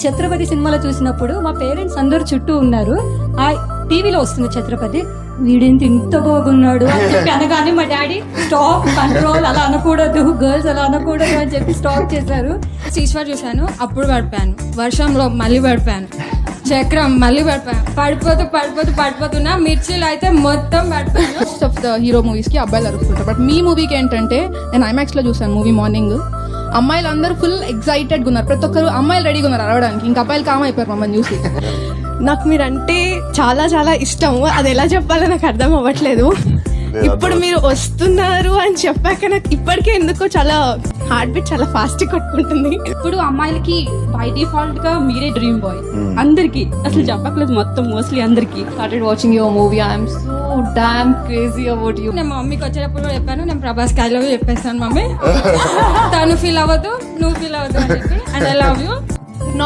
ఛత్రపతి సినిమాలో చూసినప్పుడు మా పేరెంట్స్ అందరు చుట్టూ ఉన్నారు. ఆ టీవీలో వస్తుంది ఛత్రపతి, వీడేంటి ఇంత బాగున్నాడు అని చెప్పి అనగానే మా డాడీ స్టాప్, కంట్రోల్, అలా అనకూడదు, గర్ల్స్ అలా అనకూడదు అని చెప్పి స్టాప్ చేశారు. ఈశ్వర్ చూశాను, అప్పుడు పడిపోయాను. వర్షంలో మళ్ళీ పడిపోయాను. చక్రం మళ్ళీ పడిపోతున్నా. మిర్చిలు అయితే మొత్తం పడిపోయాను. Most of the hero movies కి అబ్బాయిలు అరుస్తుంటారు, బట్ మీ మూవీకి ఏంటంటే నేను ఐమాక్స్ లో చూసాను మూవీ మార్నింగ్. అమ్మాయిలు అందరూ ఫుల్ ఎక్సైటెడ్ గా ఉన్నారు, ప్రతి ఒక్కరు అమ్మాయిలు రెడీగా ఉన్నారు అరవడానికి. ఇంకా అబ్బాయిలు కామ్ అయిపోయారు మమ్మల్ని చూసి. నాకు మీరంటే చాలా చాలా ఇష్టము, అది ఎలా చెప్పాలో నాకు అర్థం అవ్వట్లేదు. ఇప్పుడు మీరు వస్తున్నారు అని చెప్పాక నాకు ఇప్పటికే ఎందుకో చాలా హార్ట్ బీట్ చాలా ఫాస్ట్ కొట్టుకుంటుంది. ఇప్పుడు అమ్మాయిలకి బై డిఫాల్ట్ గా మీరే డ్రీమ్ బాయ్ అందరికి, అసలు చెప్పట్లేదు, మొత్తం మోస్ట్లీ అందరికి. started watching your movie. I'm so damn crazy about you. నేను మా మమ్మీకి వచ్చేటప్పుడు కూడా చెప్పాను, నేను ప్రభాస్ ఐ లవ్ యూ చెప్పేస్తాను మమ్మీ. తను ఫీల్ అవ్వదు, నువ్వు ఫీల్ అవ్వదు అని చెప్పి, అండ్ ఐ లవ్ యూ.